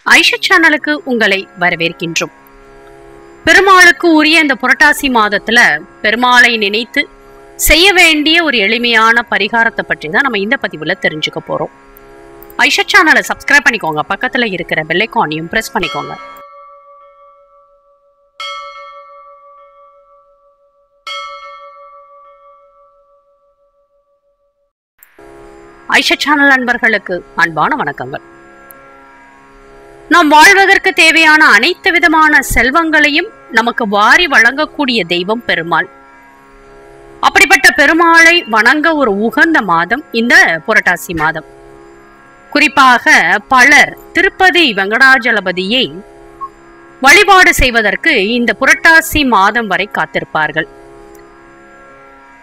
ஐஷா சேனலுக்கு உங்களை வரவேற்கின்றோம். பெருமாளுக்கு உரிய இந்த புரட்டாசி மாதத்துல பெருமாளை நினைத்து செய்ய வேண்டிய ஒரு எளிமையான பரிகாரத்தை பற்றி தான் நம்ம இந்த பதிவுல தெரிஞ்சுக்க போறோம். ஐஷா சேனலை சப்ஸ்கிரைப் பண்ணிக்கோங்க, பக்கத்துல இருக்கிற பெல் ஐகானையும் பிரஸ் பண்ணிக்கோங்க. ஐஷா சேனல் நண்பர்களுக்கு அன்பான வணக்கங்கள். நாம் வாழ்வதற்கு தேவையான அனைத்து விதமான செல்வங்களையும் நமக்கு வாரி வழங்கக்கூடிய தெய்வம் பெருமாள். அப்படிப்பட்ட பெருமாளை வணங்க ஒரு உகந்த மாதம் இந்த புரட்டாசி மாதம். குறிப்பாக பலர் திருப்பதி வெங்கடாஜலபதியை வழிபாடு செய்வதற்கு இந்த புரட்டாசி மாதம் வரை காத்திருப்பார்கள்.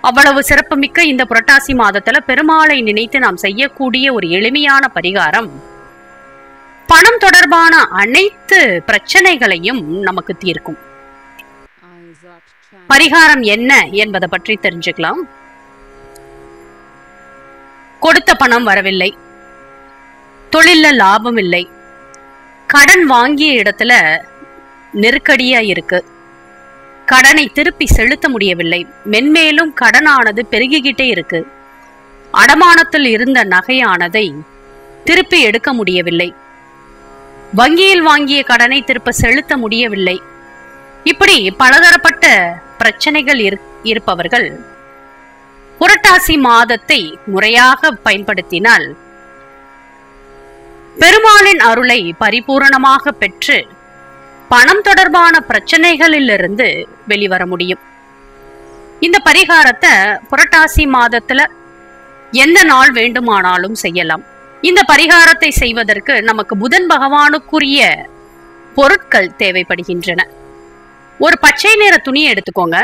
அவ்வளவு சிறப்புமிக்க இந்த புரட்டாசி மாதத்துல பெருமாளை நினைத்து நாம் செய்யக்கூடிய ஒரு எளிமையான பரிகாரம் பணம் தொடர்பான அனைத்து பிரச்சனைகளையும் நமக்கு தீர்க்கும். பரிகாரம் என்ன என்பதை பற்றி தெரிஞ்சுக்கலாம். கொடுத்த பணம் வரவில்லை, தொழில்ல லாபம் இல்லை, கடன் வாங்கிய இடத்துல நெருக்கடியா இருக்கு, கடனை திருப்பி செலுத்த முடியவில்லை, மென்மேலும் கடனானது பெருகிக்கிட்டே இருக்கு, அடமானத்தில் இருந்த நகையானதை திருப்பி எடுக்க முடியவில்லை, வங்கியில் வாங்கிய கடனை திருப்ப செலுத்த முடியவில்லை, இப்படி பலதரப்பட்ட பிரச்சனைகள் இருப்பவர்கள் புரட்டாசி மாதத்தை முறையாக பயன்படுத்தினால் பெருமாளின் அருளை பரிபூரணமாக பெற்று பணம் தொடர்பான பிரச்சனைகளிலிருந்து வெளிவர முடியும். இந்த பரிகாரத்தை புரட்டாசி மாதத்துல எந்த நாள் வேண்டுமானாலும் செய்யலாம். இந்த பரிகாரத்தை செய்வதற்கு நமக்கு புதன் பகவானுக்குரிய பொருட்கள் தேவைப்படுகின்றன. ஒரு பச்சை நிற துணியை எடுத்துக்கோங்க.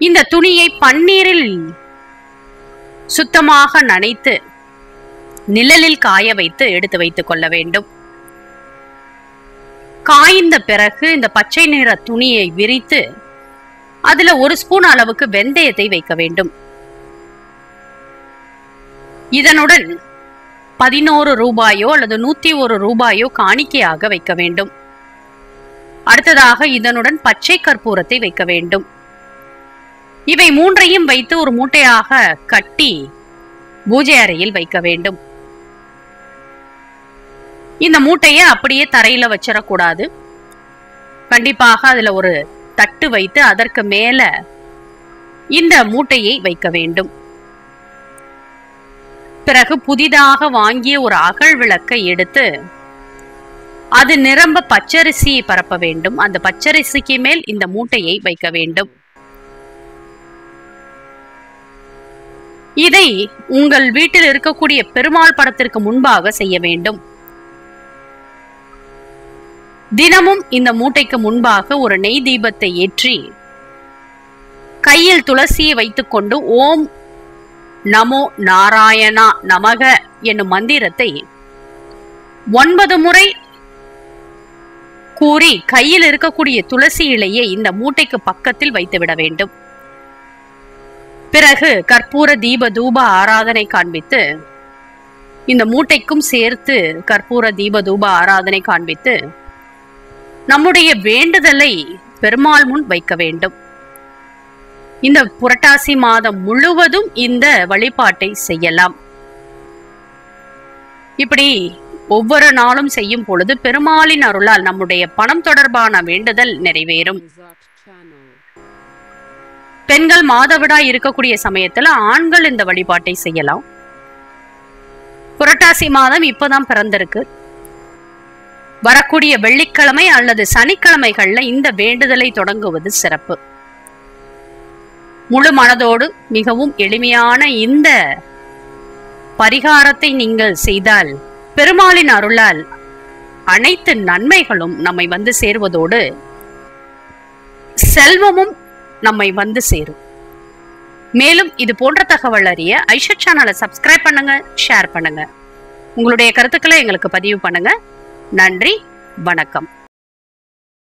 இந்த துணியை பன்னீரில் சுத்தமாக நனைத்து நிழலில் காய வைத்து எடுத்து வைத்துக் கொள்ள வேண்டும். காய்ந்த பிறகு இந்த பச்சை நிற துணியை விரித்து அதுல 1 ஸ்பூன் அளவுக்கு வெந்தயத்தை வைக்க வேண்டும். இதனுடன் 11 ரூபாயோ அல்லது 101 ரூபாயோ காணிக்கையாக வைக்க வேண்டும். அடுத்ததாக இதனுடன் பச்சை கற்பூரத்தை வைக்க வேண்டும். இவை 3ஐயும் வைத்து ஒரு மூட்டையாக கட்டி பூஜை அறையில் வைக்க வேண்டும். இந்த மூட்டையை அப்படியே தரையில வச்சிடக்கூடாது. கண்டிப்பாக அதுல ஒரு தட்டு வைத்து அதற்கு மேல இந்த மூட்டையை வைக்க வேண்டும். பிறகு புதிதாக வாங்கிய ஒரு அகல் விளக்கை எடுத்து அது நிரம்ப பச்சரிசியை பரப்ப வேண்டும். அந்த பச்சரிசிக்கு மேல் இந்த மூட்டையை வைக்க வேண்டும். இதை உங்கள் வீட்டில் இருக்கக்கூடிய பெருமாள் படத்திற்கு முன்பாக செய்ய வேண்டும். தினமும் இந்த மூட்டைக்கு முன்பாக ஒரு நெய் தீபத்தை ஏற்றி கையில் துளசியை வைத்துக்கொண்டு ஓம் நமோ நாராயணா நமக என்னும் மந்திரத்தை 9 முறை கூறி கையில் இருக்கக்கூடிய துளசி இலையை இந்த மூட்டைக்கு பக்கத்தில் வைத்துவிட வேண்டும். பிறகு கற்பூர தீப தூப ஆராதனை காண்பித்து இந்த மூட்டைக்கும் சேர்த்து கற்பூர தீப தூப ஆராதனை காண்பித்து நம்முடைய வேண்டுதலை பெருமாள் முன் வைக்க வேண்டும். இந்த புரட்டாசி மாதம் முழுவதும் இந்த வழிபாட்டை செய்யலாம். இப்படி ஒவ்வொரு நாளும் செய்யும் பொழுது பெருமாளின் அருளால் நம்முடைய பணம் தொடர்பான வேண்டுதல் நிறைவேறும். பெண்கள் மாதவிடாய் இருக்கக்கூடிய சமயத்துல ஆண்கள் இந்த வழிபாட்டை செய்யலாம். புரட்டாசி மாதம் இப்பதான் பிறந்திருக்கு. வரக்கூடிய வெள்ளிக்கிழமை அல்லது சனிக்கிழமைகள்ல இந்த வேண்டுதலை தொடங்குவது சிறப்பு. முழு மனதோடு மிகவும் எளிமையான இந்த பரிகாரத்தை நீங்கள் செய்தால் பெருமாளின் அருளால் அனைத்து நன்மைகளும் நம்மை வந்து சேர்வதோடு செல்வமும் நம்மை வந்து சேரும். மேலும் இது போன்ற தகவல் அறிய ஐஷா சேனலை சப்ஸ்கிரைப் பண்ணுங்க, ஷேர் பண்ணுங்க, உங்களுடைய கருத்துக்களை எங்களுக்கு பதிவு பண்ணுங்க. நன்றி, வணக்கம்.